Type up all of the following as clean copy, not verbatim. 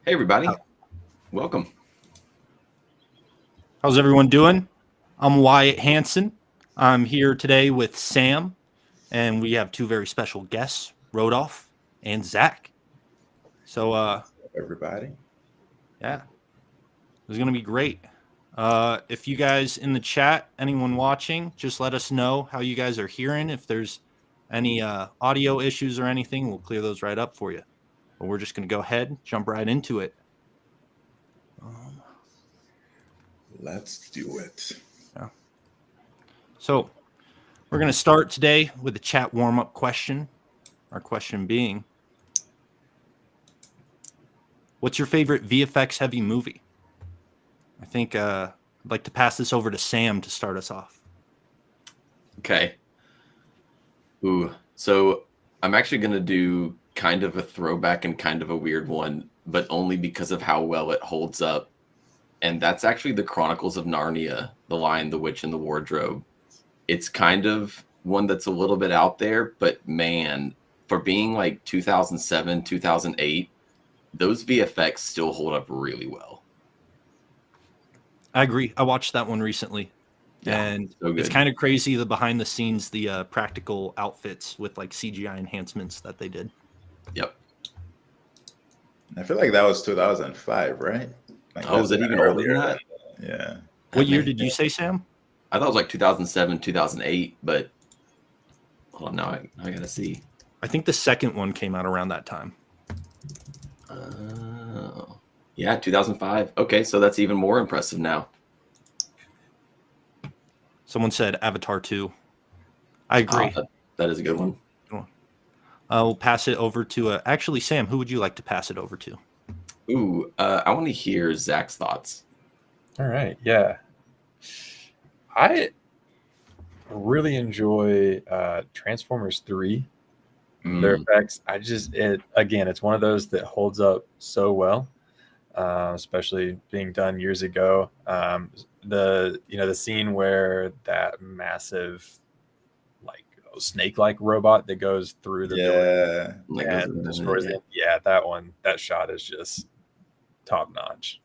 Hey, everybody. Welcome. How's everyone doing? I'm Wyatt Hanson. I'm here today with Sam, and we have two very special guests, Rodolph and Zach. So, everybody. Yeah, it's going to be great. If you guys in the chat, anyone watching, just let us know how you guys are hearing. If there's any audio issues or anything, we'll clear those right up for you. But we're just going to go ahead, jump right into it. Let's do it. Yeah. So we're going to start today with a chat warm-up question. Our question being, what's your favorite VFX heavy movie? I think I'd like to pass this over to Sam to start us off. Okay. So I'm actually going to do kind of a throwback and kind of a weird one, but only because of how well it holds up. And that's actually the Chronicles of Narnia, The Lion, the Witch, and the Wardrobe. It's kind of one that's a little bit out there, but man, for being like 2007, 2008, those VFX still hold up really well. I agree. I watched that one recently. Yeah, and so it's good. kind of crazy, the behind the scenes, the practical outfits with like CGI enhancements that they did. Yep. I feel like that was 2005, right? Like Oh, was it even older than that? Yeah. What year did you say, Sam? I thought it was like 2007, 2008, but hold on, now I gotta see. I think the second one came out around that time. Yeah, 2005. Okay, so that's even more impressive now. Someone said Avatar 2. I agree. That is a good one. We'll pass it over to actually, Sam, who would you like to pass it over to? I want to hear Zach's thoughts. All right, yeah. I really enjoy Transformers 3. Their effects, it's one of those that holds up so well, especially being done years ago. The scene where that massive snake-like robot that goes through the building and destroys it. Yeah, that shot is just top notch.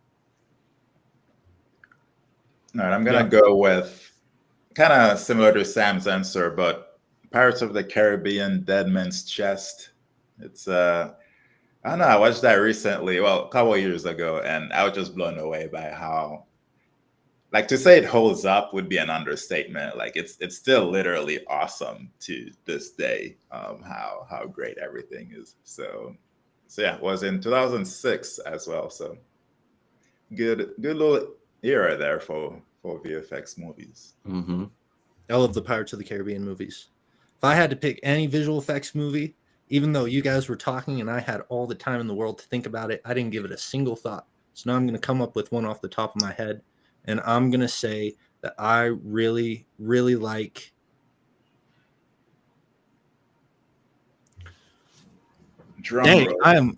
All right, I'm gonna go with kind of similar to Sam's answer, but Pirates of the Caribbean, Dead Man's Chest. It's I don't know, I watched that recently, well, a couple of years ago, and I was just blown away by how, like, to say it holds up would be an understatement. Like, it's still literally awesome to this day, how great everything is. So So yeah, it was in 2006 as well. So good little era there for VFX movies. Mm-hmm. I love the Pirates of the Caribbean movies. If I had to pick any visual effects movie, even though you guys were talking and I had all the time in the world to think about it, I didn't give it a single thought. So now I'm going to come up with one off the top of my head, and I'm going to say that I really, really like. Drum roll.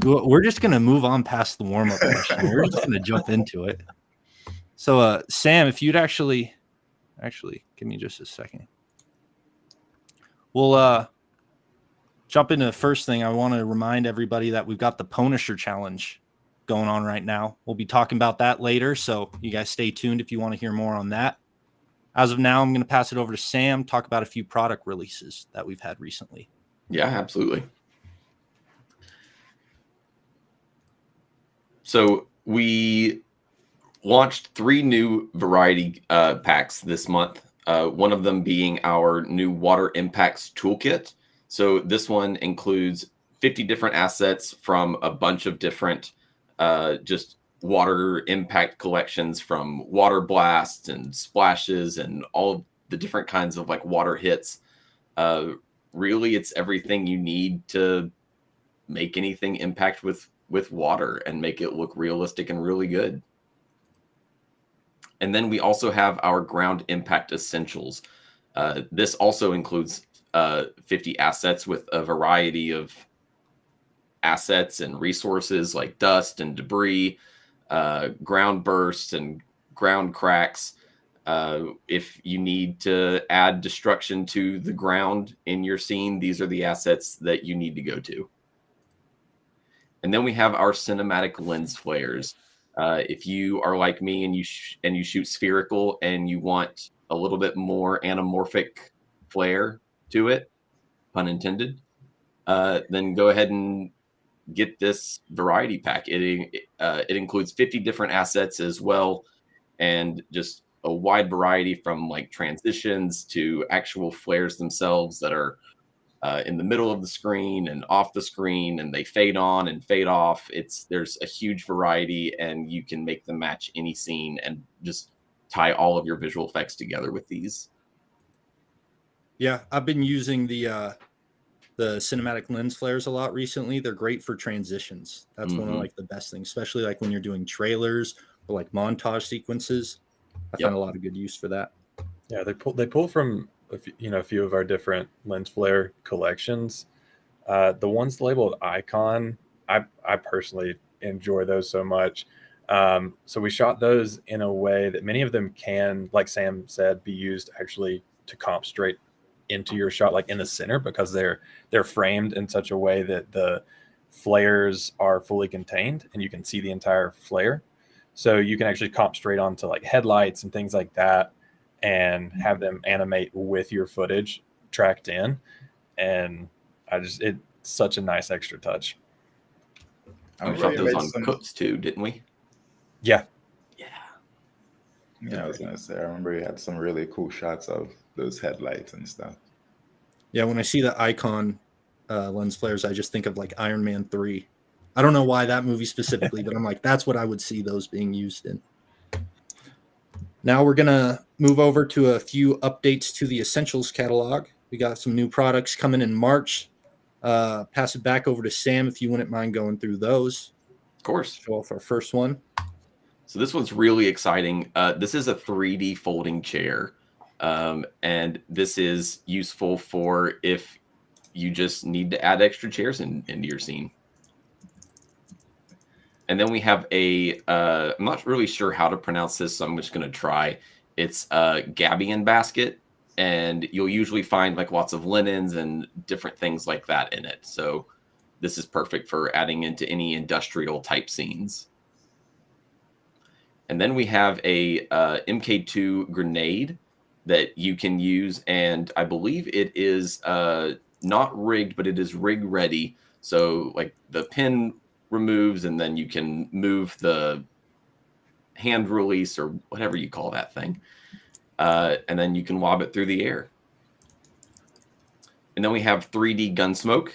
We're just going to move on past the warm-up question. We're just going to jump into it. So, Sam, if you'd actually give me just a second. We'll jump into the first thing. I want to remind everybody that we've got the Pwnisher challenge going on right now. We'll be talking about that later, so you guys stay tuned if you want to hear more on that. As of now, I'm going to pass it over to Sam, talk about a few product releases that we've had recently. Yeah, absolutely. So we launched 3 new variety packs this month. One of them being our new Water Impacts Toolkit. So this one includes 50 different assets from a bunch of different just water impact collections, from water blasts and splashes and all the different kinds of like water hits. Really, it's everything you need to make anything impact with water and make it look realistic and really good. And then we also have our Ground Impact Essentials. This also includes 50 assets with a variety of assets and resources like dust and debris, ground bursts and ground cracks. If you need to add destruction to the ground in your scene, these are the assets that you need to go to. And then we have our cinematic lens flares. If you are like me and you shoot spherical and you want a little bit more anamorphic flare to it, pun intended, then go ahead and get this variety pack. It includes 50 different assets as well, and just a wide variety from like transitions to actual flares themselves that are in the middle of the screen and off the screen, and they fade on and fade off. There's a huge variety, and you can make them match any scene and just tie all of your visual effects together with these. Yeah, I've been using the cinematic lens flares a lot recently. They're great for transitions. That's one of like the best things, especially like when you're doing trailers or like montage sequences. I found a lot of good use for that. Yeah, they pull from a few of our different lens flare collections. The ones labeled Icon, I personally enjoy those so much. So we shot those in a way that many of them can, like Sam said, be used actually to comp straight into your shot, like in the center, because they're framed in such a way that the flares are fully contained and you can see the entire flare. So you can actually comp straight onto like headlights and things like that and have them animate with your footage tracked in. And it's such a nice extra touch. We shot those on Cooks too, didn't we? Yeah. Yeah, I was gonna say, I remember you had some really cool shots of those headlights and stuff. Yeah, when I see the Icon lens flares, I just think of like Iron Man 3. I don't know why that movie specifically, but I'm like, that's what I would see those being used in. Now we're going to move over to a few updates to the Essentials catalog. We got some new products coming in March. Pass it back over to Sam if you wouldn't mind going through those. Of course. Show off our first one. So this one's really exciting. This is a 3D folding chair. And this is useful for if you just need to add extra chairs into your scene. And then we have I'm not really sure how to pronounce this, so I'm just going to try. It's a Gabion basket, and you'll usually find like lots of linens and different things like that in it. So this is perfect for adding into any industrial type scenes. And then we have a MK2 grenade that you can use, and I believe it is not rigged, but it is rig ready. So like the pin removes, and then you can move the hand release or whatever you call that thing, and then you can lob it through the air. And then we have 3D Gunsmoke.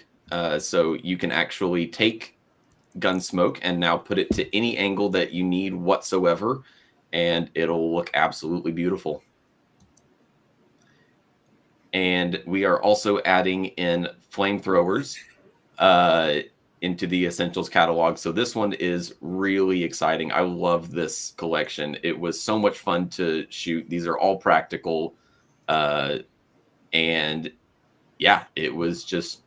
So you can actually take Gunsmoke and now put it to any angle that you need whatsoever, and it'll look absolutely beautiful. And we are also adding in flamethrowers into the Essentials catalog. So this one is really exciting. I love this collection. It was so much fun to shoot. These are all practical. And yeah, it was just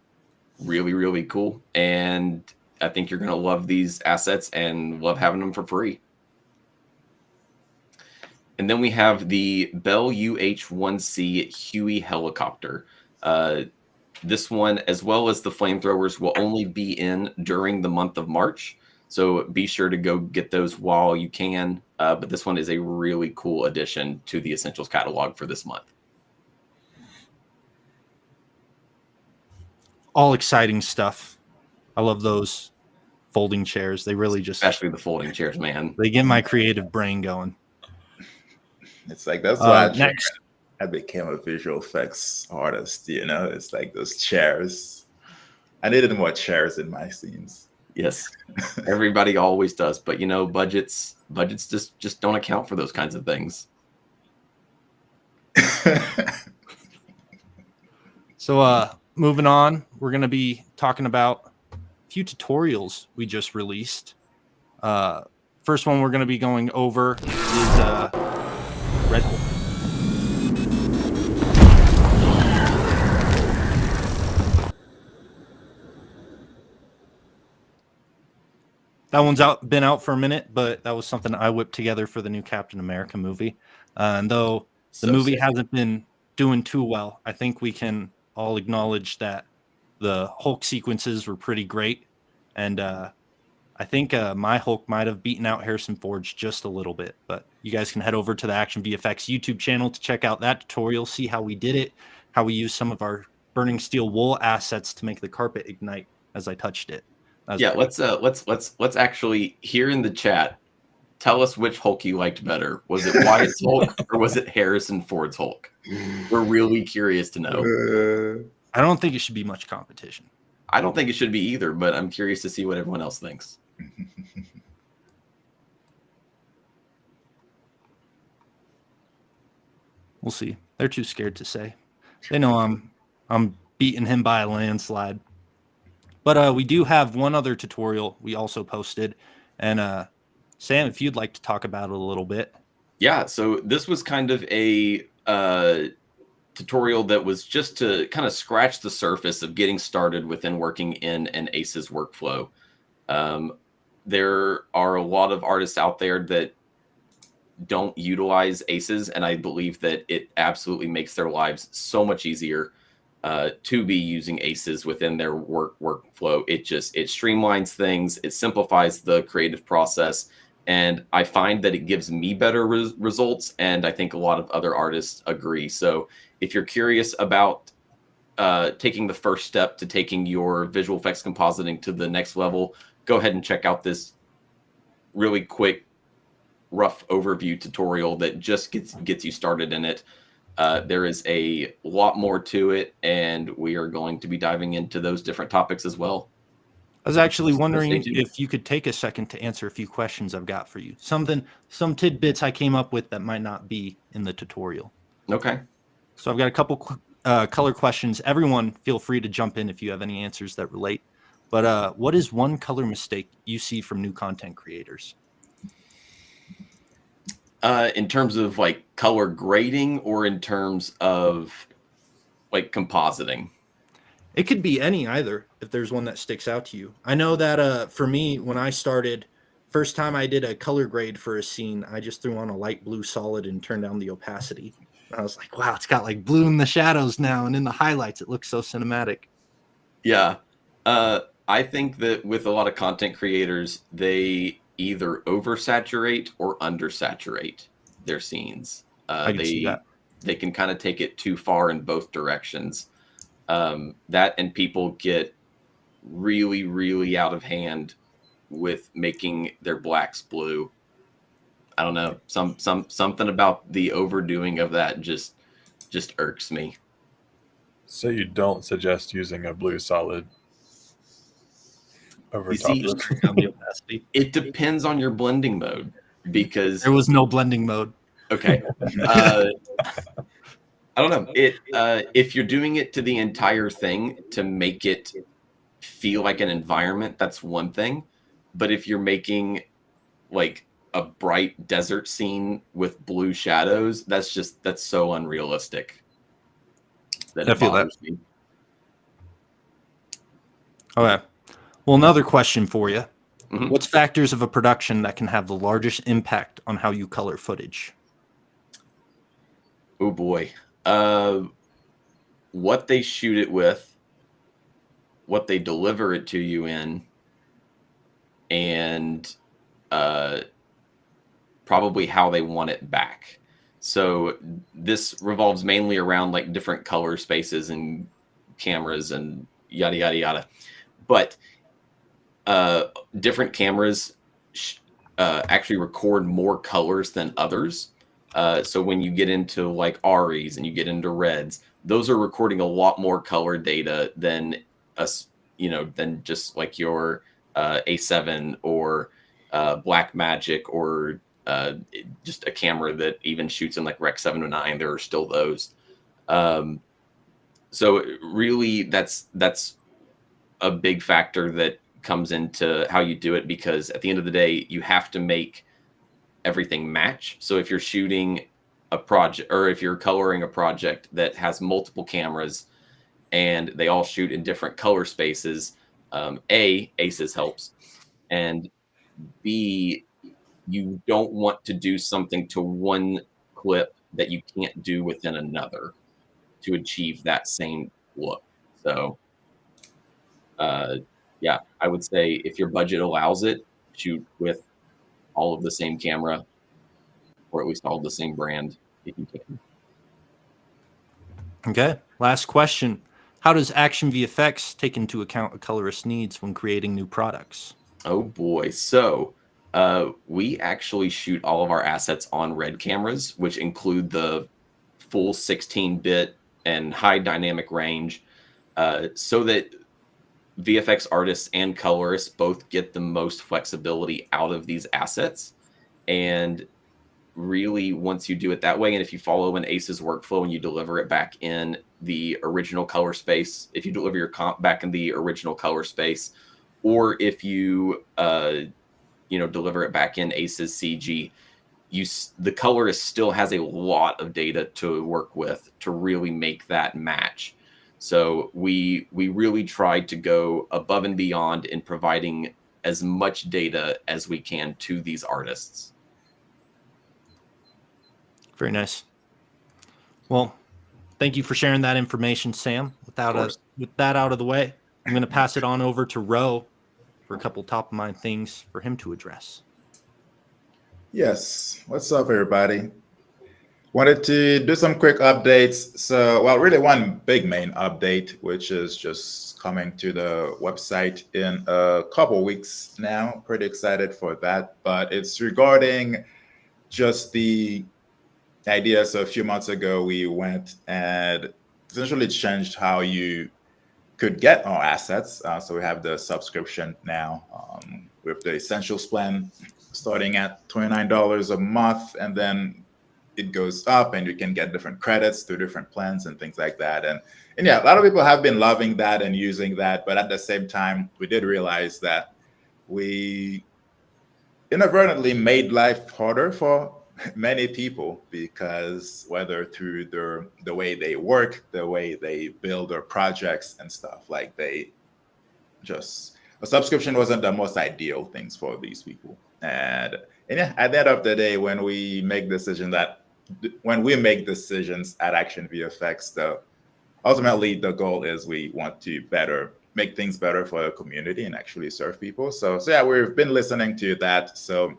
really, really cool. And I think you're going to love these assets and love having them for free. And then we have the Bell UH-1C Huey helicopter. This one, as well as the flamethrowers, will only be in during the month of March. So be sure to go get those while you can. But this one is a really cool addition to the Essentials catalog for this month. All exciting stuff. I love those folding chairs. They really just... Especially the folding chairs, man. They get my creative brain going. It's like, that's why next. I became a visual effects artist, you know? It's like those chairs. I needed more chairs in my scenes. Yes, everybody always does. But, you know, budgets just don't account for those kinds of things. So moving on, we're going to be talking about a few tutorials we just released. First one we're going to be going over is Red Hole. That one's been out for a minute, but that was something I whipped together for the new Captain America movie. And though the movie hasn't been doing too well, I think we can all acknowledge that the Hulk sequences were pretty great. And I think my Hulk might have beaten out Harrison Ford's just a little bit. But you guys can head over to the ActionVFX YouTube channel to check out that tutorial, see how we did it, how we used some of our burning steel wool assets to make the carpet ignite as I touched it. Yeah, let's actually, here in the chat, tell us which Hulk you liked better. Was it Wyatt's Hulk or was it Harrison Ford's Hulk? We're really curious to know. I don't think it should be much competition. I don't think it should be either, but I'm curious to see what everyone else thinks. We'll see. They're too scared to say. They know I'm beating him by a landslide. But we do have one other tutorial we also posted. And Sam, if you'd like to talk about it a little bit. Yeah, so this was kind of a tutorial that was just to kind of scratch the surface of getting started within working in an ACES workflow. There are a lot of artists out there that don't utilize ACES, and I believe that it absolutely makes their lives so much easier to be using ACES within their workflow. It streamlines things, it simplifies the creative process, and I find that it gives me better results, and I think a lot of other artists agree. So if you're curious about taking the first step to taking your visual effects compositing to the next level, go ahead and check out this really quick, rough overview tutorial that just gets you started in it. There is a lot more to it, and we are going to be diving into those different topics as well. I was actually wondering if you could take a second to answer a few questions I've got for you. Some tidbits I came up with that might not be in the tutorial. Okay. So I've got a couple color questions. Everyone, feel free to jump in if you have any answers that relate. But what is one color mistake you see from new content creators? In terms of like color grading, or in terms of like compositing? It could be any either, if there's one that sticks out to you. I know that for me, when I started, first time I did a color grade for a scene, I just threw on a light blue solid and turned down the opacity. I was like, wow, it's got like blue in the shadows now, and in the highlights, it looks so cinematic. Yeah. I think that with a lot of content creators, they either oversaturate or undersaturate their scenes. I can see that. They can kind of take it too far in both directions. That, and people get really, really out of hand with making their blacks blue. I don't know. Something about the overdoing of that just irks me. So you don't suggest using a blue solid? over You top see, of Just turn down the opacity. it depends on your blending mode because There was no blending mode. okay, I don't know. If you're doing it to the entire thing to make it feel like an environment, that's one thing. But if you're making like a bright desert scene with blue shadows, that's so unrealistic that I it feel that. bothers me. Okay. Well, another question for you. Mhm. What's factors of a production that can have the largest impact on how you color footage? Oh boy. What they shoot it with, what they deliver it to you in, and probably how they want it back. So this revolves mainly around like different color spaces and cameras and yada yada yada. But different cameras actually record more colors than others. So when you get into like REs and you get into reds, those are recording a lot more color data than us, than just like your A7 or Black Magic or just a camera that even shoots in like Rec 709. There are still those. So really, that's a big factor that comes into how you do it, because at the end of the day, you have to make everything match. So if you're shooting a project, or if you're coloring a project that has multiple cameras and they all shoot in different color spaces, ACES helps, and B, you don't want to do something to one clip that you can't do within another to achieve that same look. So yeah, I would say if your budget allows it, shoot with all of the same camera, or at least all of the same brand if you can. Okay. Last question. How does ActionVFX take into account a colorist's needs when creating new products? Oh boy. So we actually shoot all of our assets on red cameras, which include the full 16-bit and high dynamic range, so that VFX artists and colorists both get the most flexibility out of these assets. And really, once you do it that way, and if you follow an ACES workflow and you deliver it back in the original color space, if you deliver your comp back in the original color space, or if you deliver it back in ACES CG, the colorist still has a lot of data to work with to really make that match. So we really tried to go above and beyond in providing as much data as we can to these artists. Very nice. Well, thank you for sharing that information, Sam. With that out of the way, I'm going to pass it on over to Ro for a couple top of mind things for him to address. Yes. What's up, everybody? Wanted to do some quick updates. So, well, really one big main update, which is just coming to the website in a couple weeks now. Pretty excited for that. But it's regarding just the idea. So a few months ago, we went and essentially changed how you could get our assets. So we have the subscription now with the Essentials plan starting at $29 a month, and then it goes up and you can get different credits through different plans and things like that. And yeah, a lot of people have been loving that and using that. But at the same time, we did realize that we inadvertently made life harder for many people, because whether through the way they work, the way they build their projects and stuff, like a subscription wasn't the most ideal things for these people. And yeah, at the end of the day, when we make decisions at ActionVFX, ultimately the goal is we want to make things better for the community and actually serve people. So yeah, we've been listening to that. So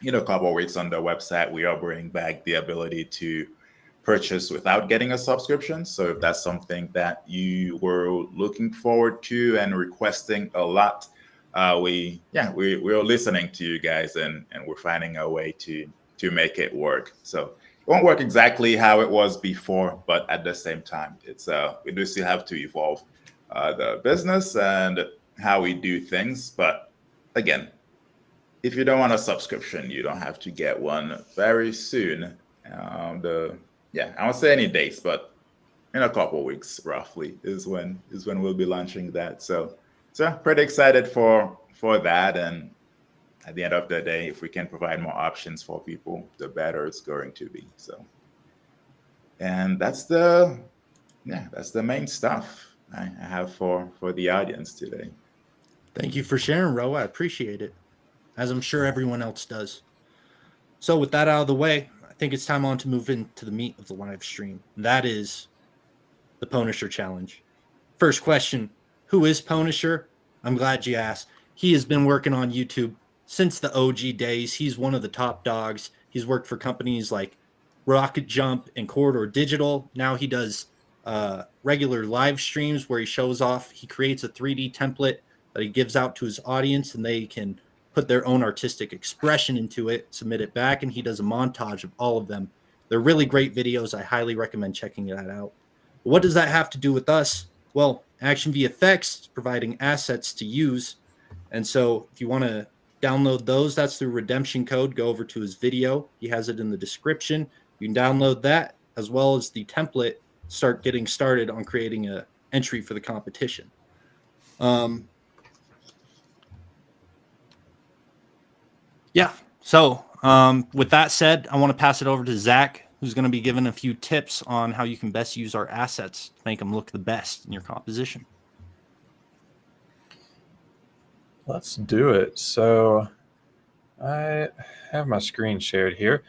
a couple of weeks on the website, we are bringing back the ability to purchase without getting a subscription. So if that's something that you were looking forward to and requesting a lot, we're listening to you guys, and we're finding a way to make it work. So it won't work exactly how it was before, but at the same time, it's we do still have to evolve the business, and how we do things. But again, if you don't want a subscription, you don't have to get one very soon. I won't say any dates, but in a couple of weeks roughly is when we'll be launching that. So pretty excited for that. And at the end of the day, if we can provide more options for people, the better it's going to be. So, and that's the main stuff I have for the audience today. Thank you for sharing, Ro. I appreciate it, as I'm sure everyone else does. So with that out of the way, I think it's time on to move into the meat of the live stream. And that is the Pwnisher challenge. First question, who is Pwnisher? I'm glad you asked. He has been working on YouTube since the OG days. He's one of the top dogs. He's worked for companies like Rocket Jump and Corridor Digital. Now he does regular live streams where he shows off. He creates a 3D template that he gives out to his audience, and they can put their own artistic expression into it, submit it back, and he does a montage of all of them. They're really great videos. I highly recommend checking that out. But what does that have to do with us? Well, ActionVFX is providing assets to use. And so if you want to download those, that's through redemption code. Go over to his video. He has it in the description. You can download that as well as the template. Start getting started on creating an entry for the competition. So with that said, I want to pass it over to Zach, who's going to be giving a few tips on how you can best use our assets to make them look the best in your composition. Let's do it. So I have my screen shared here.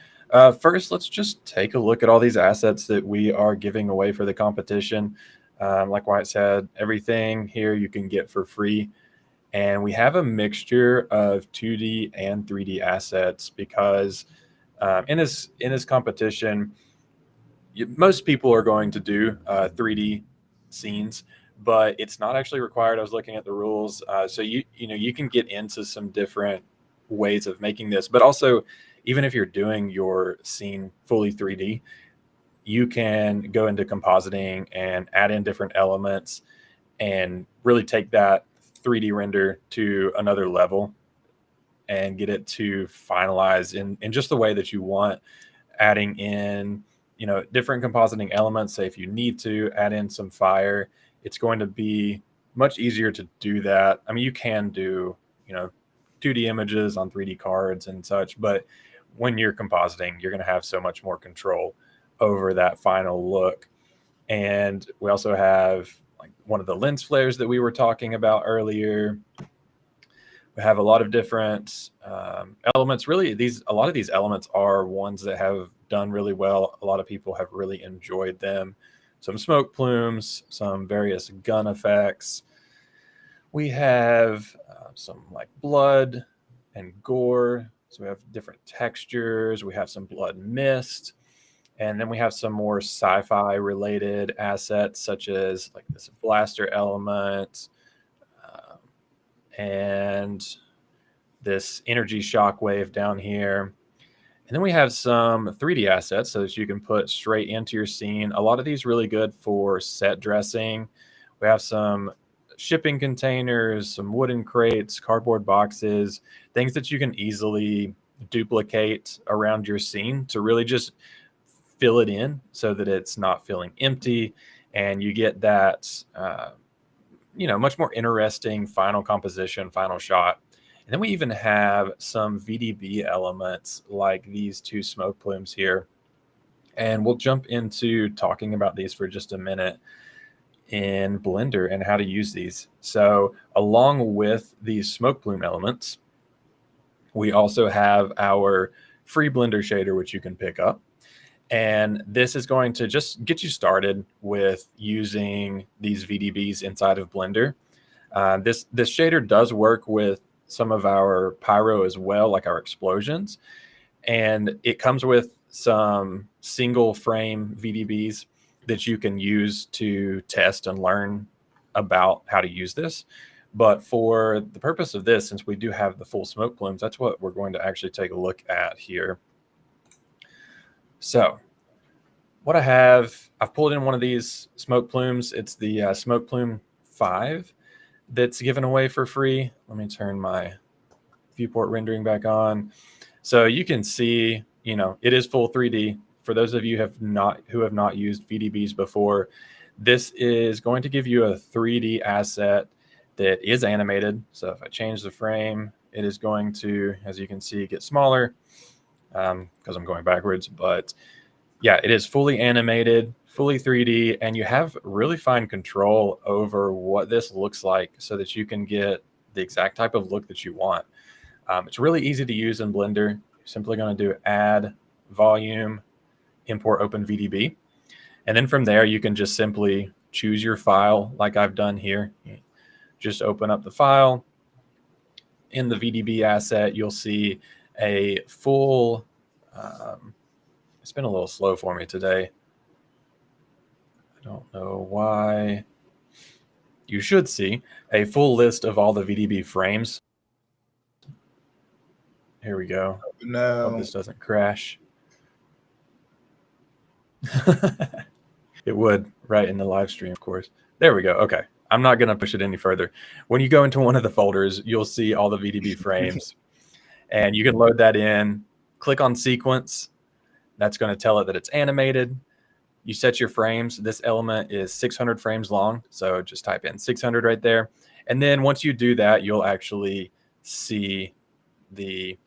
First, let's just take a look at all these assets that we are giving away for the competition. Like Wyatt said, everything here you can get for free. And we have a mixture of 2D and 3D assets because in this competition, most people are going to do 3D scenes, but it's not actually required. I was looking at the rules, so you can get into some different ways of making this. But also, even if you're doing your scene fully 3D, you can go into compositing and add in different elements and really take that 3D render to another level and get it to finalize in just the way that you want, adding in different compositing elements. Say if you need to add in some fire, it's going to be much easier to do that. I mean, you can do 2D images on 3D cards and such, but when you're compositing, you're going to have so much more control over that final look. And we also have like one of the lens flares that we were talking about earlier. We have a lot of different elements. Really, a lot of these elements are ones that have done really well. A lot of people have really enjoyed them. Some smoke plumes, some various gun effects. We have some like blood and gore. So we have different textures. We have some blood mist. And then we have some more sci-fi related assets, such as like this blaster element and this energy shockwave down here. And then we have some 3D assets so that you can put straight into your scene. A lot of these really good for set dressing. We have some shipping containers, some wooden crates, cardboard boxes, things that you can easily duplicate around your scene to really just fill it in so that it's not feeling empty, and you get that much more interesting final composition, final shot. And then we even have some VDB elements like these two smoke plumes here, and we'll jump into talking about these for just a minute in Blender and how to use these. So along with these smoke plume elements, we also have our free Blender shader, which you can pick up. And this is going to just get you started with using these VDBs inside of Blender. This shader does work with some of our pyro as well, like our explosions. And it comes with some single frame VDBs that you can use to test and learn about how to use this. But for the purpose of this, since we do have the full smoke plumes, that's what we're going to actually take a look at here. So what I've pulled in one of these smoke plumes. It's the smoke plume 5. that's given away for free. Let me turn my viewport rendering back on. So you can see, you know, it is full 3D. For those of you who have not used VDBs before, this is going to give you a 3D asset that is animated. So if I change the frame, it is going to, as you can see, get smaller because I'm going backwards. But yeah, it is fully animated, fully 3D, and you have really fine control over what this looks like so that you can get the exact type of look that you want. It's really easy to use in Blender. You're simply going to do add volume, import open VDB. And then from there, you can just simply choose your file like I've done here. Just open up the file. In the VDB asset, you'll see a full, it's been a little slow for me today. I don't know why. You should see a full list of all the VDB frames. Here we go. No. Hope this doesn't crash. It would, right in the live stream, of course. There we go. Okay. I'm not going to push it any further. When you go into one of the folders, you'll see all the VDB frames, and you can load that in. Click on sequence. That's going to tell it that it's animated. You set your frames. This element is 600 frames long, so just type in 600 right there. And then once you do that, you'll actually see the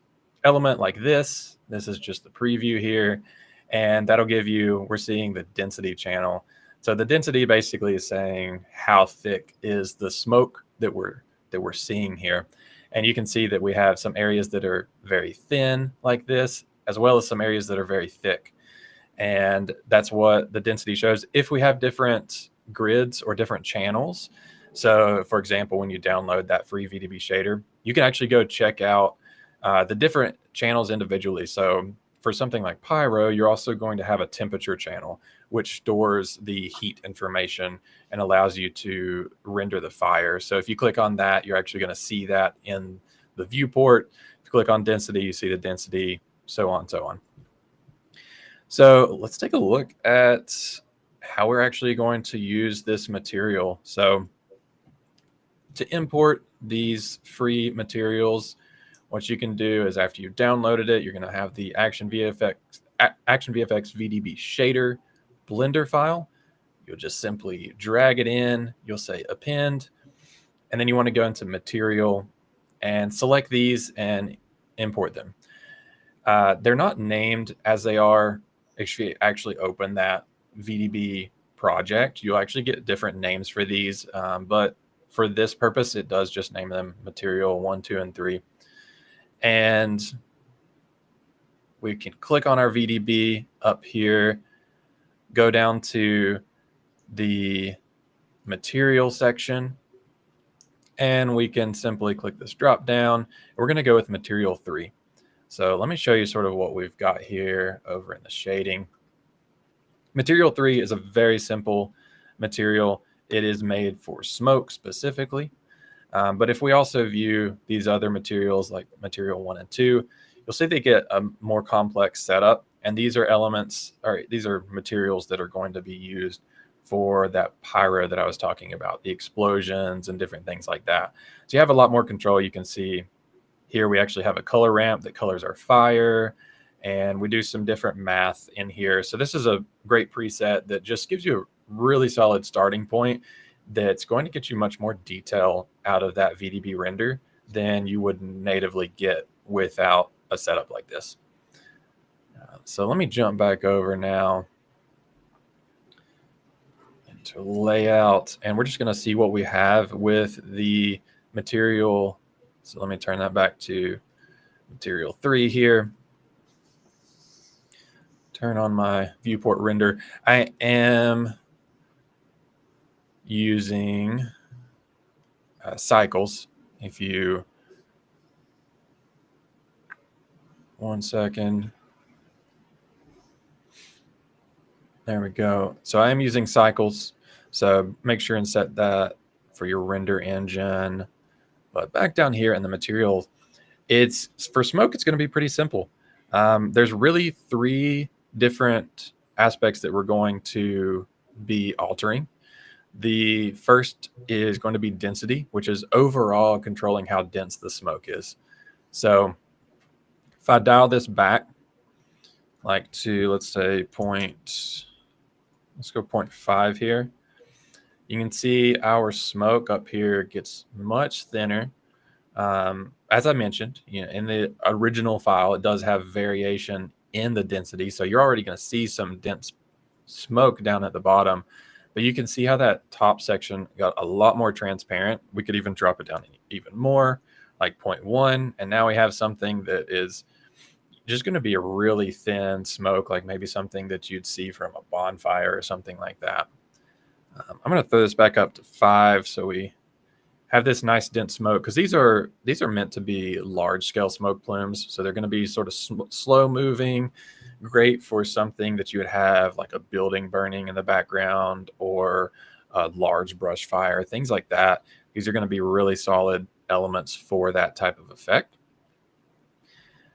element like this. This is just the preview here, and that'll give you, we're seeing the density channel. So the density basically is saying how thick is the smoke that we're seeing here. And you can see that we have some areas that are very thin like this, as well as some areas that are very thick. And that's what the density shows. If we have different grids or different channels, so for example, when you download that free VDB shader, you can actually go check out the different channels individually. So for something like Pyro, you're also going to have a temperature channel, which stores the heat information and allows you to render the fire. So if you click on that, you're actually going to see that in the viewport. If you click on density, you see the density, so on and so on. So let's take a look at how we're actually going to use this material. So to import these free materials, what you can do is after you've downloaded it, you're going to have the ActionVFX VDB shader Blender file. You'll just simply drag it in. You'll say append, and then you want to go into material and select these and import them. They're not named as they are. If you actually open that VDB project, you'll actually get different names for these, but for this purpose, it does just name them material 1, 2, and 3. And we can click on our VDB up here, go down to the material section, and we can simply click this drop down. We're going to go with material 3. So let me show you sort of what we've got here over in the shading. Material 3 is a very simple material. It is made for smoke specifically. But if we also view these other materials like material 1 and 2, you'll see they get a more complex setup. And these are elements, or these are materials that are going to be used for that pyro that I was talking about, the explosions and different things like that. So you have a lot more control. You can see here we actually have a color ramp that colors our fire, and we do some different math in here. So this is a great preset that just gives you a really solid starting point that's going to get you much more detail out of that VDB render than you would natively get without a setup like this. So let me jump back over now into layout, and we're just going to see what we have with the material. So let me turn that back to material 3 here. Turn on my viewport render. I am using cycles. If you, 1 second. There we go. So I am using cycles. So make sure and set that for your render engine. But back down here in the material, it's for smoke, it's going to be pretty simple. There's really 3 different aspects that we're going to be altering. The first is going to be density, which is overall controlling how dense the smoke is. So if I dial this back, like to, let's say, let's go 0.5 here. You can see our smoke up here gets much thinner. As I mentioned, in the original file, it does have variation in the density. So you're already going to see some dense smoke down at the bottom, but you can see how that top section got a lot more transparent. We could even drop it down even more, like 0.1. And now we have something that is just going to be a really thin smoke, like maybe something that you'd see from a bonfire or something like that. I'm going to throw this back up to 5 so we have this nice dense smoke, because these are meant to be large scale smoke plumes. So they're going to be sort of slow moving, great for something that you would have like a building burning in the background or a large brush fire, things like that. These are going to be really solid elements for that type of effect.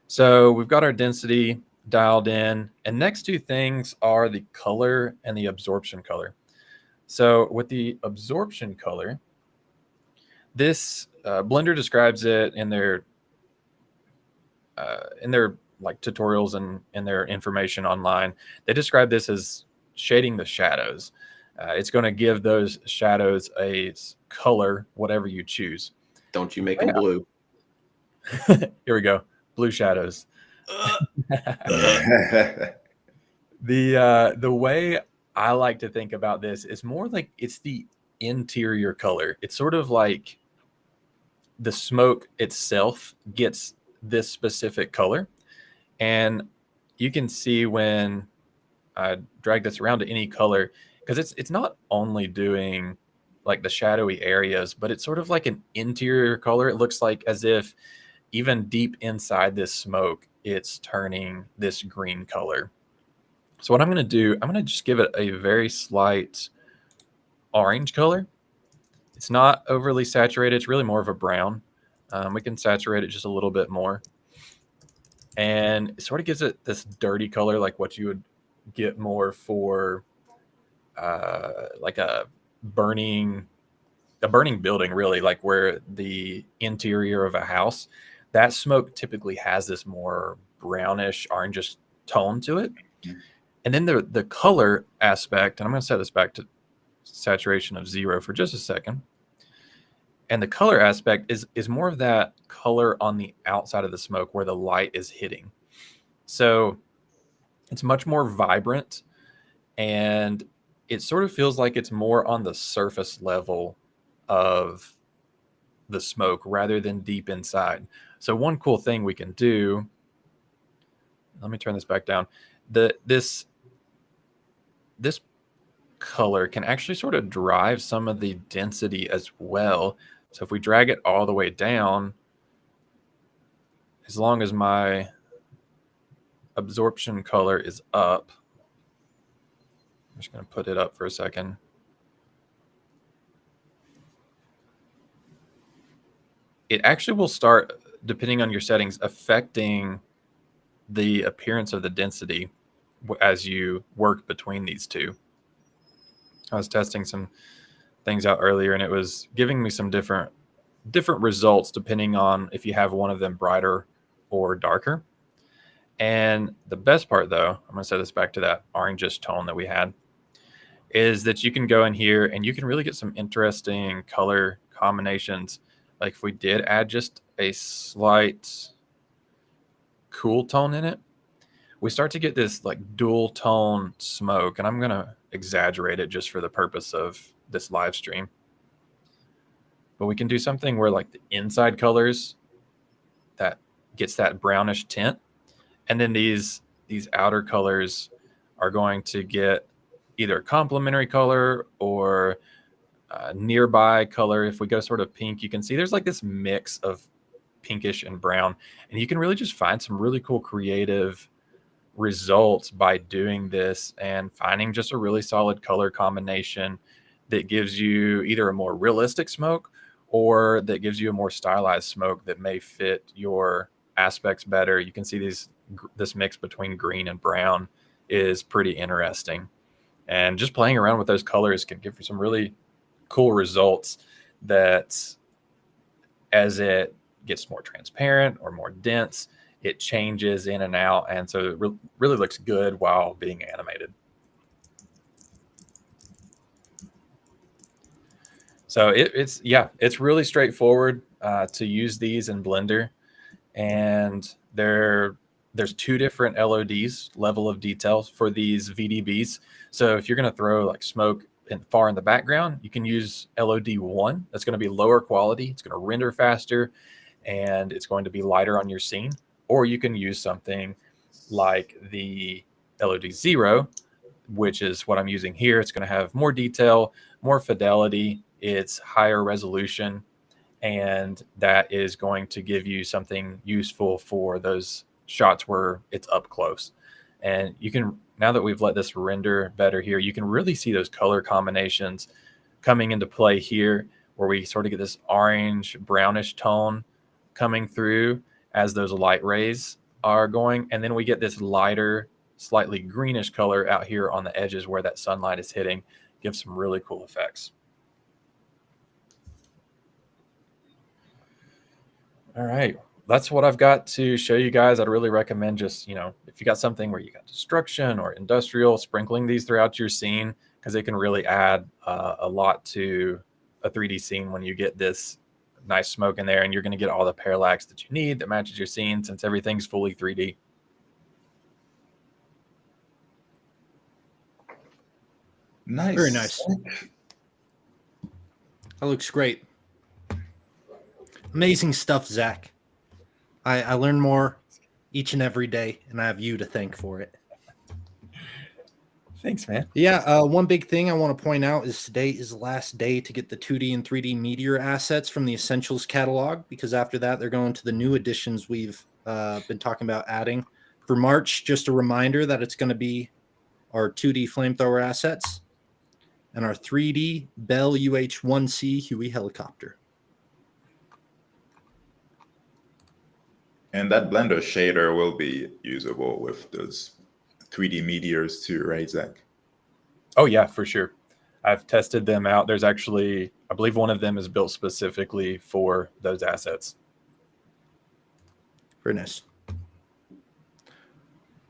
So we've got our density dialed in, and next two things are the color and the absorption color. So with the absorption color, this Blender describes it in their like tutorials and in their information online. They describe this as shading the shadows. It's going to give those shadows a color, whatever you choose. Don't you make them blue. Here we go. Blue shadows. The way I like to think about this is more like it's the interior color. It's sort of like the smoke itself gets this specific color. And you can see when I drag this around to any color, because it's not only doing like the shadowy areas, but it's sort of like an interior color. It looks like as if even deep inside this smoke, it's turning this green color. So what I'm going to do, I'm going to just give it a very slight orange color. It's not overly saturated. It's really more of a brown. We can saturate it just a little bit more. And it sort of gives it this dirty color, like what you would get more for like a burning building, really, like where the interior of a house, that smoke typically has this more brownish, orangish tone to it. And then the color aspect, and I'm going to set this back to saturation of 0 for just a second. And the color aspect is more of that color on the outside of the smoke where the light is hitting. So it's much more vibrant, and it sort of feels like it's more on the surface level of the smoke rather than deep inside. So one cool thing we can do, let me turn this back down. This color can actually sort of drive some of the density as well. So if we drag it all the way down, as long as my absorption color is up, I'm just going to put it up for a second. It actually will start, depending on your settings, affecting the appearance of the density as you work between these two. I was testing some things out earlier, and it was giving me some different results depending on if you have one of them brighter or darker. And the best part, though, I'm going to set this back to that orangish tone that we had, is that you can go in here and you can really get some interesting color combinations. Like if we did add just a slight cool tone in it, we start to get this like dual tone smoke, and I'm going to exaggerate it just for the purpose of this live stream. But we can do something where like the inside colors that gets that brownish tint, and then these outer colors are going to get either a complementary color or nearby color. If we go sort of pink, you can see there's like this mix of pinkish and brown, and you can really just find some really cool creative results by doing this and finding just a really solid color combination that gives you either a more realistic smoke or that gives you a more stylized smoke that may fit your aspects better. You can see this mix between green and brown is pretty interesting, and just playing around with those colors can give you some really cool results that as it gets more transparent or more dense, it changes in and out. And so it really looks good while being animated. So it's really straightforward to use these in Blender. And there's 2 different LODs, level of details, for these VDBs. So if you're going to throw like smoke far in the background, you can use LOD 1. That's going to be lower quality. It's going to render faster, and it's going to be lighter on your scene. Or you can use something like the LOD 0, which is what I'm using here. It's going to have more detail, more fidelity. It's higher resolution, and that is going to give you something useful for those shots where it's up close. And you can, now that we've let this render better here, you can really see those color combinations coming into play here, where we sort of get this orange brownish tone coming through as those light rays are going. And then we get this lighter, slightly greenish color out here on the edges where that sunlight is hitting. Gives some really cool effects. All right, that's what I've got to show you guys. I'd really recommend just, if you got something where you got destruction or industrial, sprinkling these throughout your scene, because it can really add a lot to a 3D scene when you get this nice smoke in there, and you're going to get all the parallax that you need that matches your scene, since everything's fully 3D. Nice. Very nice. That looks great. Amazing stuff, Zach. I learn more each and every day, and I have you to thank for it. Thanks, man. Yeah, one big thing I want to point out is today is the last day to get the 2D and 3D Meteor assets from the Essentials catalog, because after that, they're going to the new additions we've been talking about adding. For March, just a reminder that it's going to be our 2D Flamethrower assets and our 3D Bell UH-1C Huey helicopter. And that Blender shader will be usable with those 3D meteors too, right, Zach? Oh, yeah, for sure. I've tested them out. There's actually, I believe one of them is built specifically for those assets. Very nice.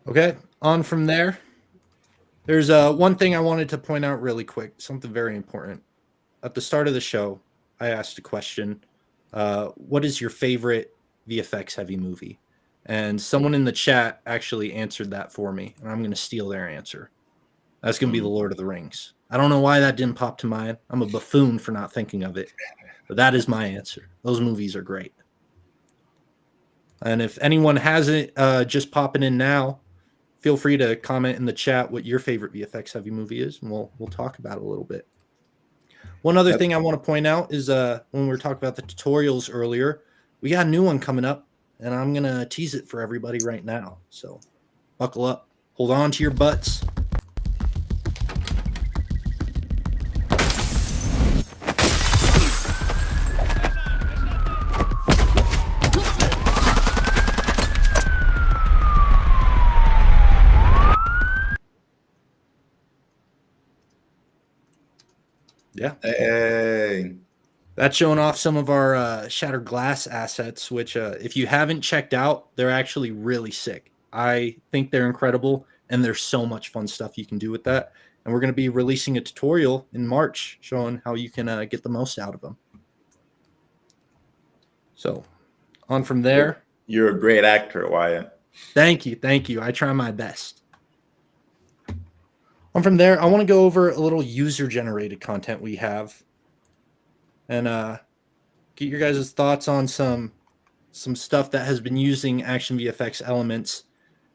Okay, on from there. There's one thing I wanted to point out really quick, something very important. At the start of the show, I asked a question, what is your favorite VFX heavy movie? And someone in the chat actually answered that for me, and I'm going to steal their answer. That's going to be The Lord of the Rings. I don't know why that didn't pop to mind. I'm a buffoon for not thinking of it, but that is my answer. Those movies are great. And if anyone has it just popping in now, feel free to comment in the chat what your favorite VFX heavy movie is, and we'll talk about it a little bit. One other thing I want to point out is when we were talking about the tutorials earlier, we got a new one coming up, and I'm going to tease it for everybody right now. So buckle up. Hold on to your butts. Yeah. Hey. That's showing off some of our Shattered Glass assets, which if you haven't checked out, they're actually really sick. I think they're incredible, and there's so much fun stuff you can do with that. And we're going to be releasing a tutorial in March showing how you can get the most out of them. So on from there. You're a great actor, Wyatt. Thank you. Thank you. I try my best. On from there, I want to go over a little user-generated content we have, and get your guys' thoughts on some stuff that has been using ActionVFX elements.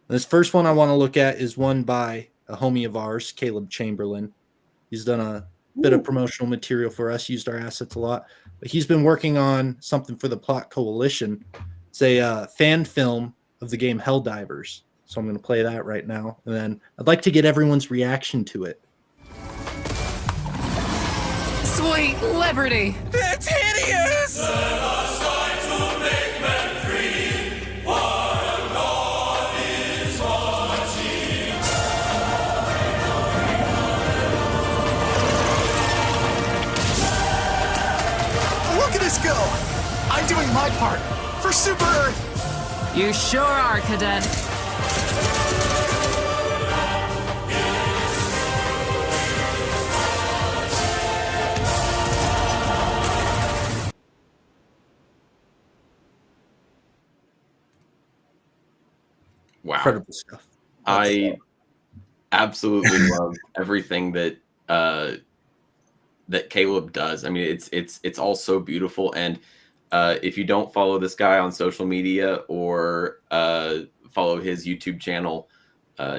This first one I want to look at is one by a homie of ours, Caleb Chamberlain. He's done a bit of promotional material for us, used our assets a lot. But he's been working on something for the Plot Coalition. It's a fan film of the game Helldivers. So I'm going to play that right now. And then I'd like to get everyone's reaction to it. Sweet liberty! That's hideous! Let us try to make men free, while God is watching. I'm doing my part for Super Earth. You sure are, Cadet. Wow. Incredible stuff. I absolutely love everything that that Caleb does. I mean, it's all so beautiful. And if you don't follow this guy on social media or follow his YouTube channel,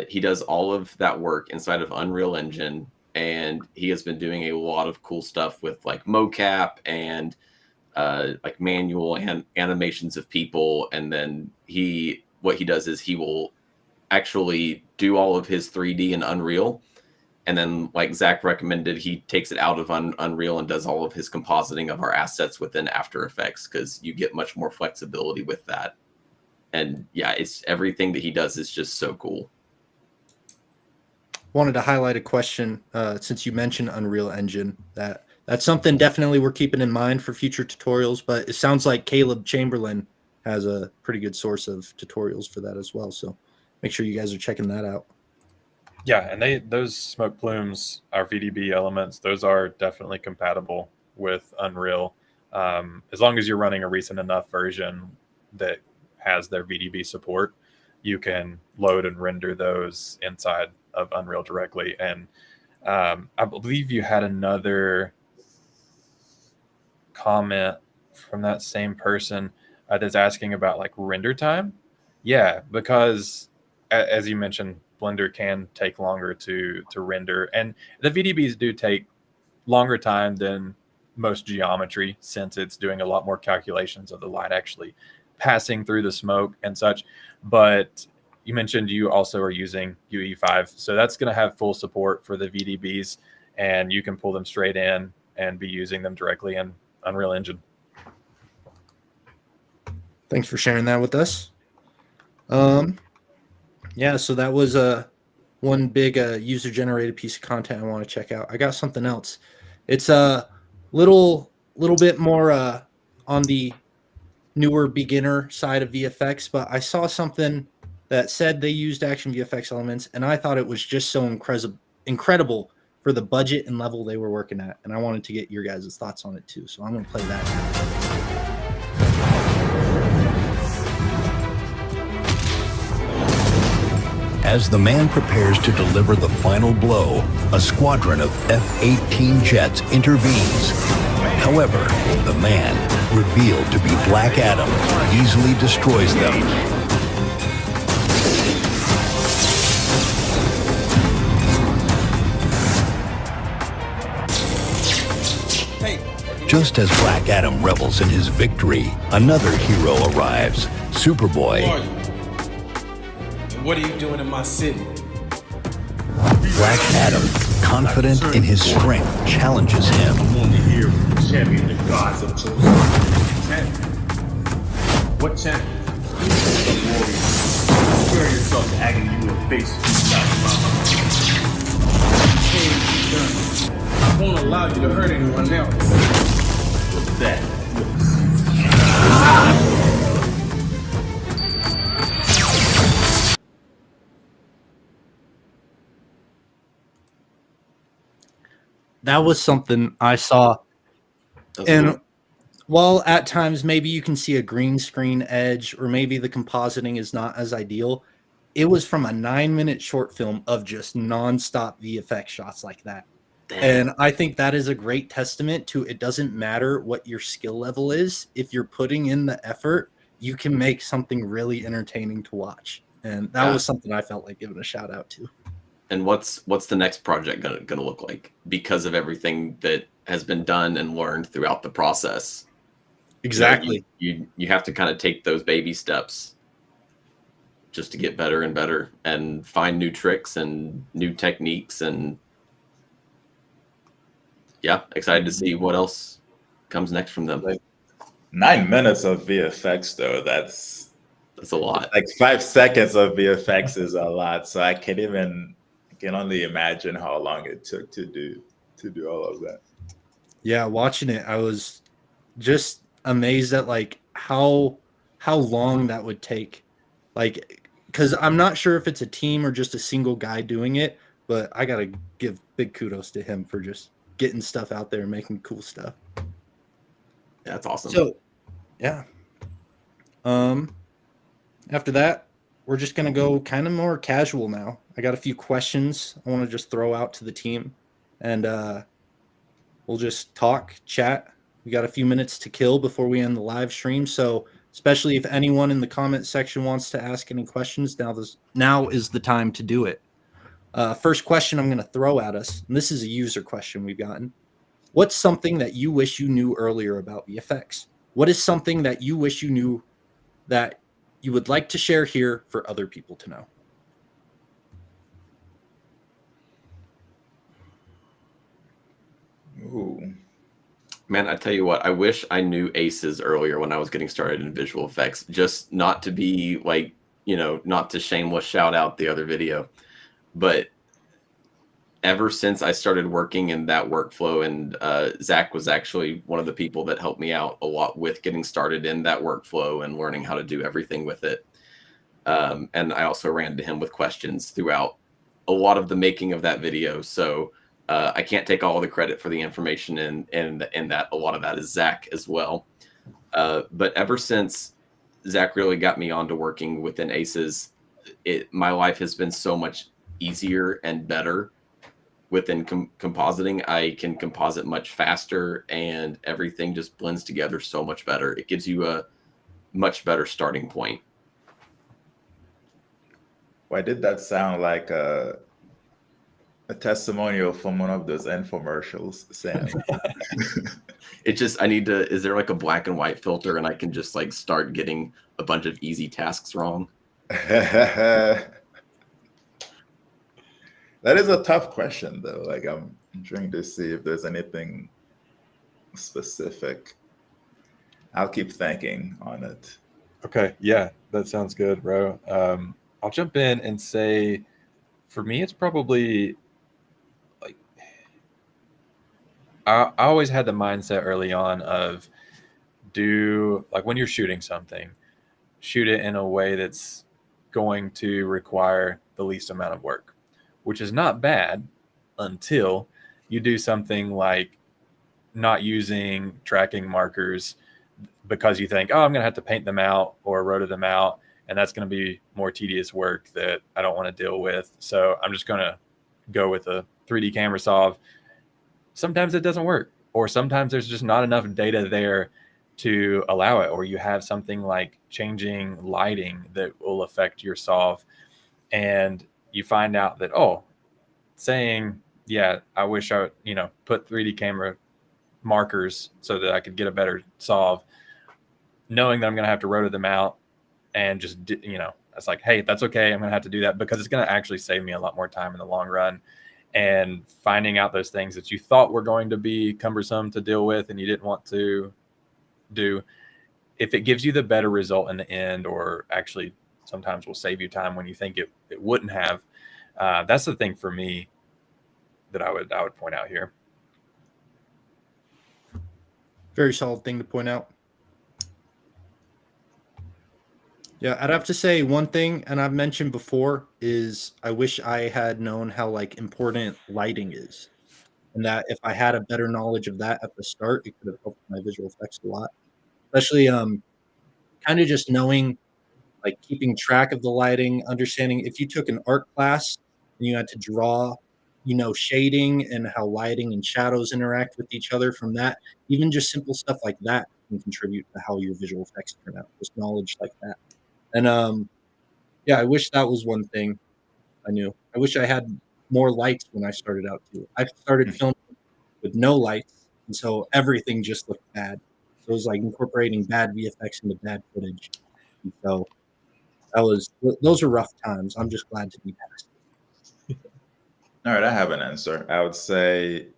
he does all of that work inside of Unreal Engine, and he has been doing a lot of cool stuff with like mocap and like manual and animations of people. And then what he does is he will actually do all of his 3D in Unreal. And then, like Zach recommended, he takes it out of Unreal and does all of his compositing of our assets within After Effects, because you get much more flexibility with that. And yeah, it's everything that he does is just so cool. Wanted to highlight a question since you mentioned Unreal Engine. That's something definitely we're keeping in mind for future tutorials. But it sounds like Caleb Chamberlain has a pretty good source of tutorials for that as well. So make sure you guys are checking that out. Yeah, and those smoke plumes, our VDB elements, those are definitely compatible with Unreal. As long as you're running a recent enough version that has their VDB support, you can load and render those inside of Unreal directly. And I believe you had another comment from that same person that's asking about like render time. Yeah, because as you mentioned, Blender can take longer to render, and the VDBs do take longer time than most geometry, since it's doing a lot more calculations of the light actually passing through the smoke and such. But you mentioned you also are using UE5, so that's going to have full support for the VDBs, and you can pull them straight in and be using them directly in Unreal Engine. Thanks for sharing that with us. Yeah, so that was one big user-generated piece of content I want to check out. I got something else. It's a little bit more on the newer beginner side of VFX, but I saw something that said they used ActionVFX elements, and I thought it was just so incredible for the budget and level they were working at, and I wanted to get your guys' thoughts on it too. So I'm going to play that now. As the man prepares to deliver the final blow, a squadron of F-18 jets intervenes. However, the man, revealed to be Black Adam, easily destroys them. Just as Black Adam revels in his victory, another hero arrives, Superboy. What are you doing in my city? Black Adam, confident in his strength, challenges him. I'm only here for the champion the gods have chosen. Champion? What champion? The warrior. Prepare yourself to agony you will face I won't allow you to hurt anyone else. With that, That was something I saw. And while at times maybe you can see a green screen edge, or maybe the compositing is not as ideal, it was from a 9-minute short film of just nonstop VFX shots like that. Damn. And I think that is a great testament to it doesn't matter what your skill level is. If you're putting in the effort, you can make something really entertaining to watch. And that was something I felt like giving a shout out to. And what's the next project gonna look like because of everything that has been done and learned throughout the process? Exactly. You have to kind of take those baby steps just to get better and better and find new tricks and new techniques. And yeah, excited to see what else comes next from them. Like 9 minutes of VFX though, that's a lot. Like 5 seconds of VFX is a lot. So I can only imagine how long it took to do all of that. Yeah, watching it, I was just amazed at like how long that would take. Like, because I'm not sure if it's a team or just a single guy doing it, but I gotta give big kudos to him for just getting stuff out there and making cool stuff. That's awesome. So, yeah. After that, we're just gonna go kind of more casual now. I got a few questions I want to just throw out to the team, and we'll just talk, chat. We got a few minutes to kill before we end the live stream, so especially if anyone in the comment section wants to ask any questions, now is the time to do it. First question I'm going to throw at us, and this is a user question we've gotten. What's something that you wish you knew earlier about VFX? What is something that you wish you knew that you would like to share here for other people to know? Ooh. Man, I tell you what, I wish I knew aces earlier when I was getting started in visual effects, just not to be like, not to shameless shout out the other video. But ever since I started working in that workflow, and Zach was actually one of the people that helped me out a lot with getting started in that workflow and learning how to do everything with it. And I also ran to him with questions throughout a lot of the making of that video. So I can't take all the credit for the information in that. A lot of that is Zach as well. But ever since Zach really got me onto working within ACES, my life has been so much easier and better within compositing. I can composite much faster, and everything just blends together so much better. It gives you a much better starting point. Why did that sound like a testimonial from one of those infomercials, Sam? Is there like a black and white filter and I can just like start getting a bunch of easy tasks wrong? That is a tough question, though. Like, I'm trying to see if there's anything specific. I'll keep thinking on it. Okay, yeah, that sounds good, bro. I'll jump in and say, for me, it's probably like I always had the mindset early on of when you're shooting something, shoot it in a way that's going to require the least amount of work, which is not bad until you do something like not using tracking markers because you think, oh, I'm going to have to paint them out or rotor them out, and that's going to be more tedious work that I don't want to deal with. So I'm just going to go with a 3D camera solve. Sometimes it doesn't work, or sometimes there's just not enough data there to allow it, or you have something like changing lighting that will affect your solve, and you find out that, saying, yeah, I wish I would, put 3D camera markers so that I could get a better solve, knowing that I'm going to have to rotor them out, and just, it's like, hey, that's okay. I'm going to have to do that because it's going to actually save me a lot more time in the long run. And finding out those things that you thought were going to be cumbersome to deal with and you didn't want to do, if it gives you the better result in the end, or actually sometimes will save you time when you think it wouldn't have, that's the thing for me that I would point out here. Very solid thing to point out. Yeah, I'd have to say one thing, and I've mentioned before, is I wish I had known how important lighting is, and that if I had a better knowledge of that at the start, it could have helped my visual effects a lot. Especially kind of just knowing, keeping track of the lighting, understanding if you took an art class and you had to draw, shading and how lighting and shadows interact with each other from that, even just simple stuff like that can contribute to how your visual effects turn out, just knowledge like that. And yeah, I wish that was one thing I knew. I wish I had more lights when I started out too. I started filming with no lights, and so everything just looked bad. So it was like incorporating bad VFX into bad footage. And so those are rough times. I'm just glad to be past it. All right, I have an answer. I would say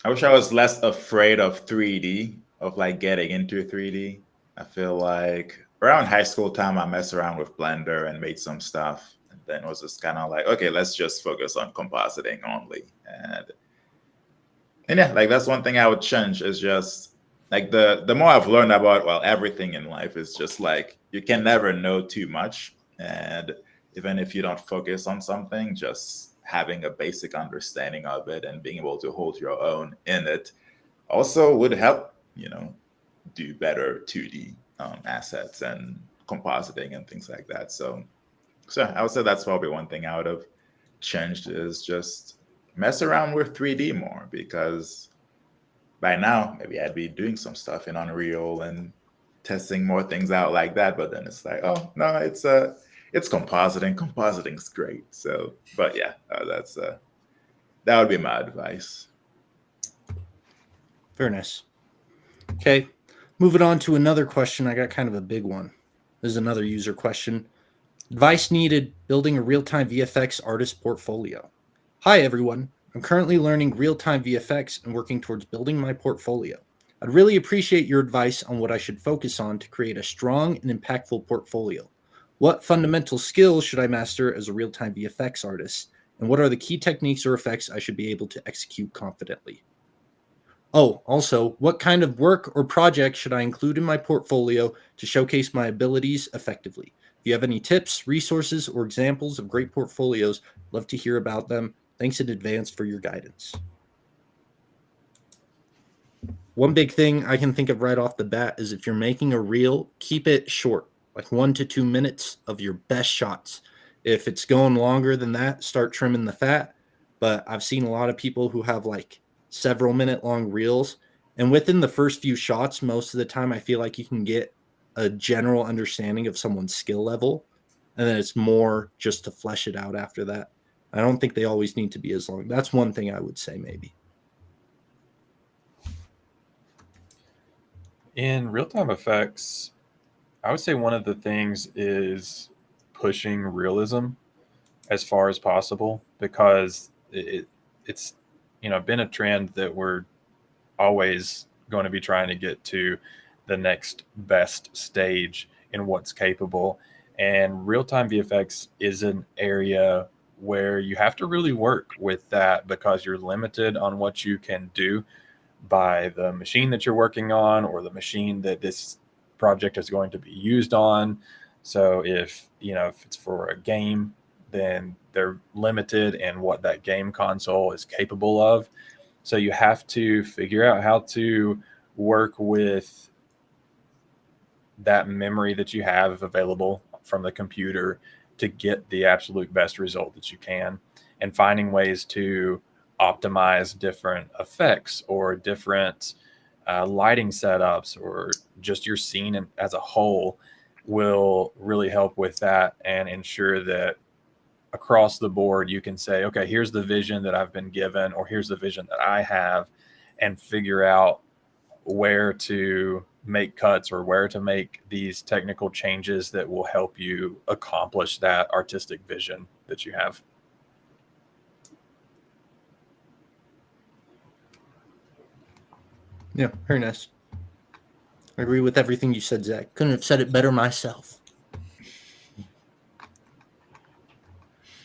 I wish I was less afraid of 3D, of getting into 3D. I feel like around high school time, I messed around with Blender and made some stuff. And then it was just kind of like, okay, let's just focus on compositing only. And yeah, that's one thing I would change, is just like the more I've learned about, well, everything in life is just like you can never know too much. And even if you don't focus on something, just having a basic understanding of it and being able to hold your own in it also would help, do better 2D assets and compositing and things like that. So I would say that's probably one thing I would have changed is just mess around with 3D more, because by now maybe I'd be doing some stuff in Unreal and testing more things out like that. But then it's like, oh no, it's compositing. Compositing's great. So, but yeah, that would be my advice. Very nice. Okay, moving on to another question. I got kind of a big one. This is another user question. Advice needed building a real-time VFX artist portfolio. Hi, everyone. I'm currently learning real-time VFX and working towards building my portfolio. I'd really appreciate your advice on what I should focus on to create a strong and impactful portfolio. What fundamental skills should I master as a real-time VFX artist? And what are the key techniques or effects I should be able to execute confidently? Oh, also, what kind of work or project should I include in my portfolio to showcase my abilities effectively? If you have any tips, resources, or examples of great portfolios, love to hear about them. Thanks in advance for your guidance. One big thing I can think of right off the bat is if you're making a reel, keep it short, like 1 to 2 minutes of your best shots. If it's going longer than that, start trimming the fat. But I've seen a lot of people who have like several minute long reels, and within the first few shots, most of the time I feel like you can get a general understanding of someone's skill level, and then it's more just to flesh it out after that. I don't think they always need to be as long. That's one thing I would say maybe. In real-time effects, I would say one of the things is pushing realism as far as possible, because it's been a trend that we're always going to be trying to get to the next best stage in what's capable. And real-time VFX is an area where you have to really work with that, because you're limited on what you can do by the machine that you're working on or the machine that this project is going to be used on. So if it's for a game, then they're limited in what that game console is capable of. So you have to figure out how to work with that memory that you have available from the computer to get the absolute best result that you can, and finding ways to optimize different effects or different lighting setups, or just your scene as a whole will really help with that and ensure that across the board you can say, okay, here's the vision that I've been given, or here's the vision that I have, and figure out where to make cuts or where to make these technical changes that will help you accomplish that artistic vision that you have. Yeah, very nice. I agree with everything you said, Zach. Couldn't have said it better myself.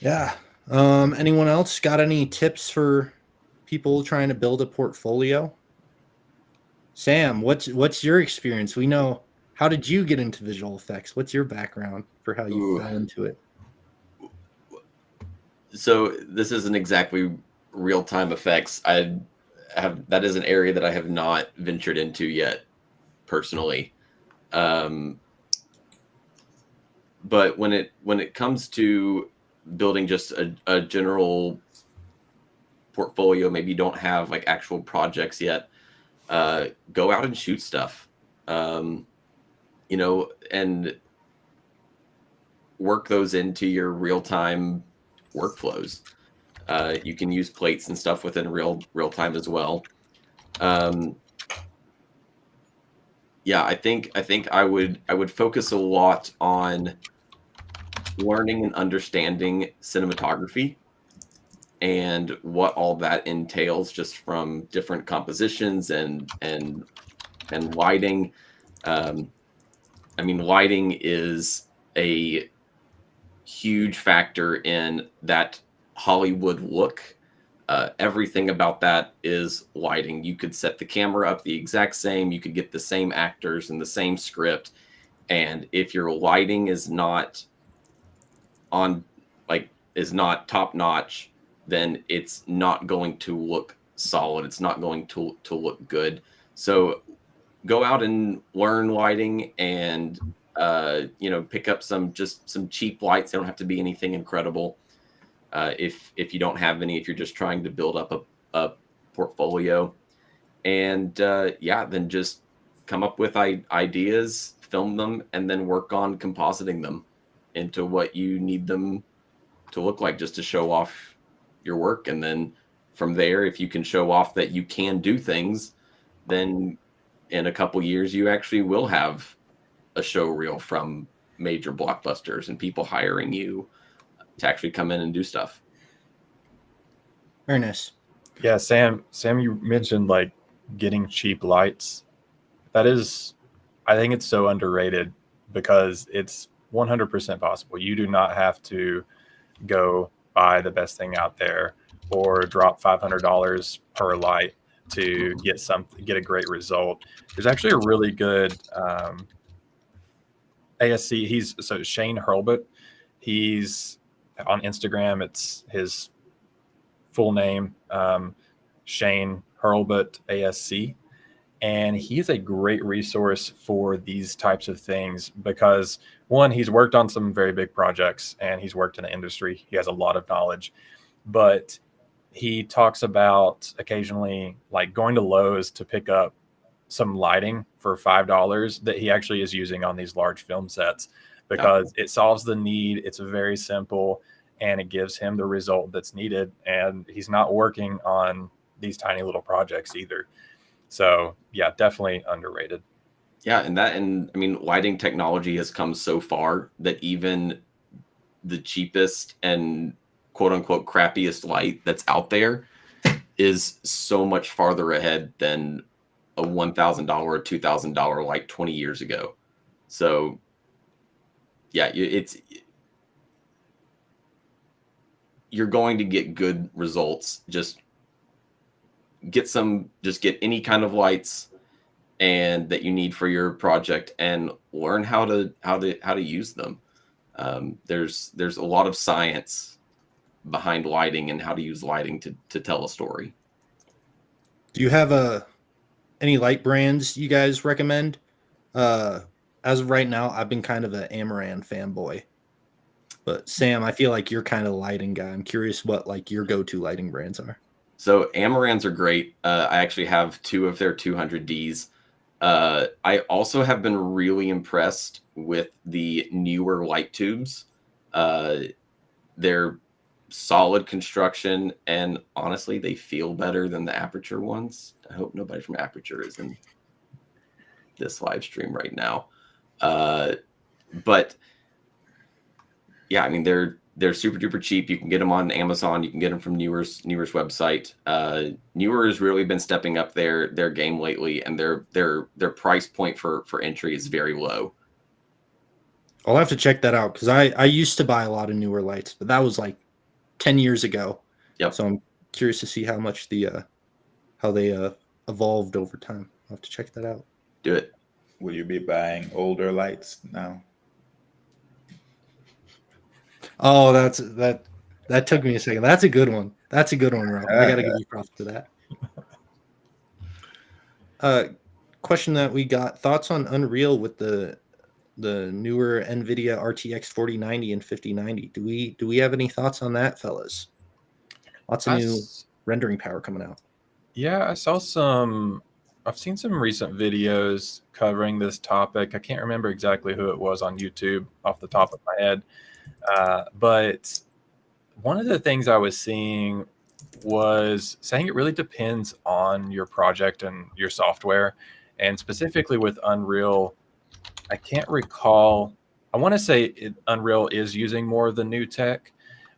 Yeah. Anyone else got any tips for people trying to build a portfolio? Sam, what's your experience? We know, how did you get into visual effects? What's your background for how you fell into it? So this isn't exactly real-time effects. That is an area that I have not ventured into yet, personally. But when it comes to building just a general portfolio, maybe you don't have like actual projects yet, go out and shoot stuff, and work those into your real-time workflows. You can use plates and stuff within real time as well. Yeah, I think I would focus a lot on learning and understanding cinematography and what all that entails, just from different compositions and lighting. I mean, lighting is a huge factor in that Hollywood look. Everything about that is lighting. You could set the camera up the exact same. You could get the same actors and the same script. And if your lighting is not on, like, is not top notch, then it's not going to look solid. It's not going to look good. So go out and learn lighting, and pick up some cheap lights. They don't have to be anything incredible. If you don't have any, if you're just trying to build up a portfolio, and then just come up with ideas, film them, and then work on compositing them into what you need them to look like, just to show off your work. And then from there, if you can show off that you can do things, then in a couple years you actually will have a show reel from major blockbusters and people hiring you to actually come in and do stuff. Very nice. Yeah, Sam, you mentioned like getting cheap lights. That is, I think it's so underrated because it's 100% possible. You do not have to go buy the best thing out there or drop $500 per light to get a great result. There's actually a really good ASC. Shane Hurlbut. He's on Instagram. It's his full name, Shane Hurlbut ASC. And he's a great resource for these types of things because, one, he's worked on some very big projects and he's worked in the industry. He has a lot of knowledge, but he talks about occasionally like going to Lowe's to pick up some lighting for $5 that he actually is using on these large film sets because it solves the need. It's very simple and it gives him the result that's needed. And he's not working on these tiny little projects either. So yeah, definitely underrated. Yeah, and I mean, lighting technology has come so far that even the cheapest and quote unquote crappiest light that's out there is so much farther ahead than a $1,000 or $2,000 light 20 years ago. So yeah, you're going to get good results. Just get any kind of lights and that you need for your project, and learn how to use them. There's a lot of science behind lighting and how to use lighting to tell a story. Do you have any light brands you guys recommend? As of right now, I've been kind of an Amaran fanboy. But Sam, I feel like you're kind of a lighting guy. I'm curious what like your go-to lighting brands are. So Amarans are great. I actually have 2 of their 200Ds. I also have been really impressed with the Neewer light tubes. They're solid construction, and honestly, they feel better than the Aperture ones. I hope nobody from Aperture is in this live stream right now. But yeah, I mean, they're super duper cheap. You can get them on Amazon. You can get them from Neewer's website. Neewer has really been stepping up their game lately, and their price point for entry is very low. I'll have to check that out because I used to buy a lot of Neewer lights, but that was like 10 years ago. Yep. So I'm curious to see how much how they evolved over time. I'll have to check that out. Do it. Will you be buying older lights now? Oh, that took me a second. That's a good one. That's a good one, Rob. I gotta give you props for that. Question that we got: thoughts on Unreal with the newer NVIDIA RTX 4090 and 5090? Do we have any thoughts on that, fellas? Lots of new rendering power coming out. Yeah, I've seen some recent videos covering this topic. I can't remember exactly who it was on YouTube off the top of my head. But one of the things I was seeing was saying it really depends on your project and your software. And specifically with Unreal, I can't recall. I want to say Unreal is using more of the new tech,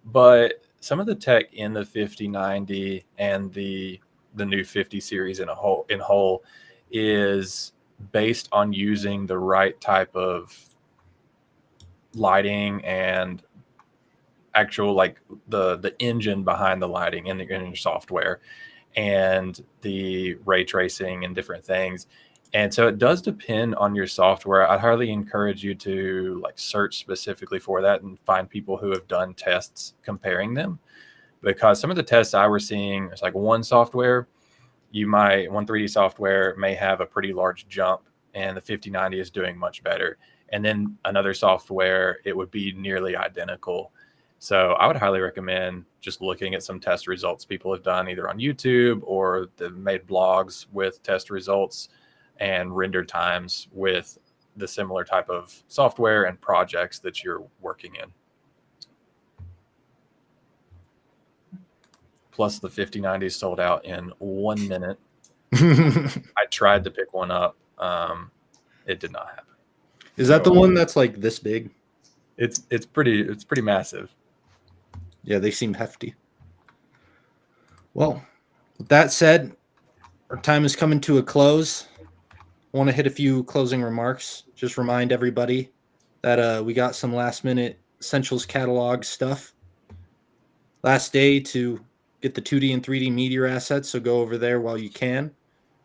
but some of the tech in the 5090 and the new 50 series in whole is based on using the right type of lighting and actual like the engine behind the lighting in your software and the ray tracing and different things. And so it does depend on your software. I'd highly encourage you to like search specifically for that and find people who have done tests comparing them, because some of the tests I were seeing, it's like one 3D software may have a pretty large jump and the 5090 is doing much better. And then another software, it would be nearly identical. So I would highly recommend just looking at some test results people have done either on YouTube or they've made blogs with test results and render times with the similar type of software and projects that you're working in. Plus the 5090 sold out in 1 minute. I tried to pick one up. It did not happen. Is that the one that's like this big? It's pretty massive. Yeah, they seem hefty. Well, with that said, our time is coming to a close. I want to hit a few closing remarks. Just remind everybody that we got some last minute Essentials catalog stuff. Last day to get the 2D and 3D Meteor assets, so go over there while you can.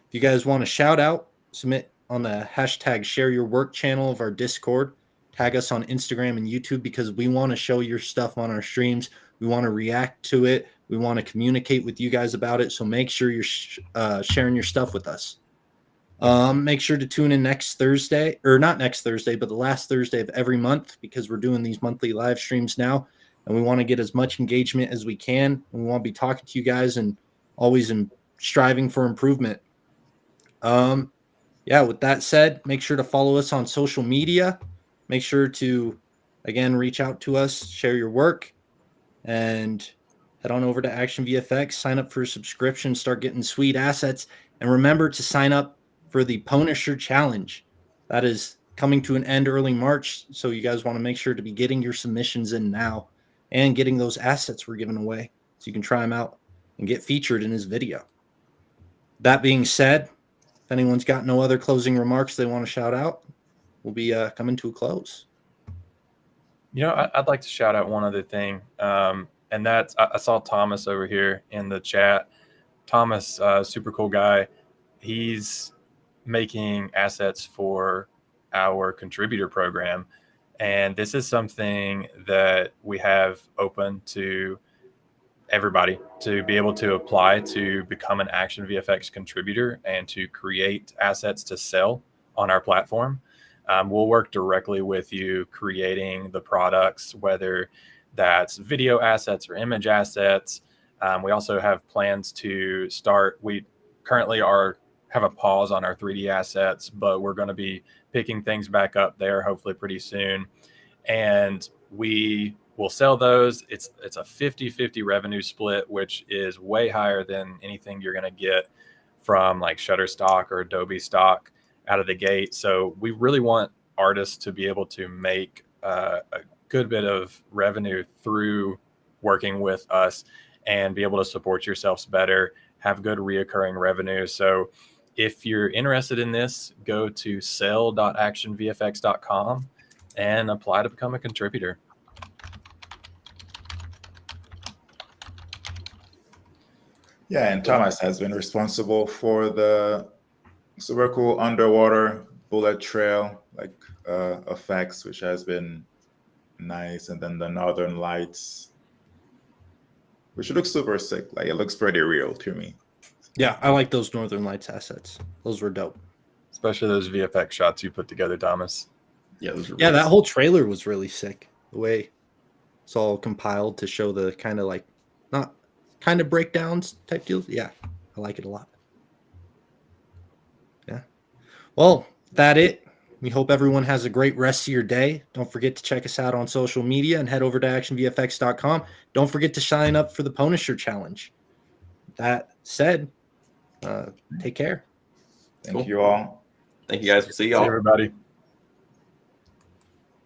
If you guys want to shout out, submit on the hashtag share your work channel of our Discord. Tag us on Instagram and YouTube because we want to show your stuff on our streams. We want to react to it. We want to communicate with you guys about it. So make sure you're sharing your stuff with us. Make sure to tune in next Thursday, or not next Thursday, but the last Thursday of every month, because we're doing these monthly live streams now, and we want to get as much engagement as we can. And we want to be talking to you guys and always striving for improvement. Yeah, with that said, make sure to follow us on social media. Make sure to, again, reach out to us, share your work, and head on over to ActionVFX, sign up for a subscription, start getting sweet assets. And remember to sign up for the Pwnisher Challenge. That is coming to an end early March, so you guys want to make sure to be getting your submissions in now and getting those assets we're giving away so you can try them out and get featured in his video. That being said, if anyone's got no other closing remarks they want to shout out, we'll be coming to a close. You know, I'd like to shout out one other thing, and that's I saw Thomas over here in the chat. Thomas, super cool guy. He's making assets for our contributor program, and this is something that we have open to everybody to be able to apply to become an ActionVFX contributor and to create assets to sell on our platform. We'll work directly with you creating the products, whether that's video assets or image assets. We also have plans to start. We currently have a pause on our 3D assets, but we're going to be picking things back up there hopefully pretty soon. And we will sell those. It's a 50-50 revenue split, which is way higher than anything you're going to get from like Shutterstock or Adobe stock out of the gate. So we really want artists to be able to make a good bit of revenue through working with us and be able to support yourselves better, have good reoccurring revenue. So if you're interested in this, go to sell.actionvfx.com and apply to become a contributor. Yeah, and Thomas has been responsible for the super cool underwater bullet trail effects, which has been nice, and then the Northern Lights, which looks super sick. Like, it looks pretty real to me. Yeah, I like those Northern Lights assets. Those were dope. Especially those VFX shots you put together, Thomas. Yeah, those were Yeah, really that whole trailer was really sick. The way it's all compiled to show the kind of like, not kind of breakdowns type deals. Yeah, I like it a lot. Yeah. Well, that it. We hope everyone has a great rest of your day. Don't forget to check us out on social media and head over to actionvfx.com. Don't forget to sign up for the Pwnisher Challenge. That said, take care. Thank you all. Thank you guys. We'll see y'all. See everybody.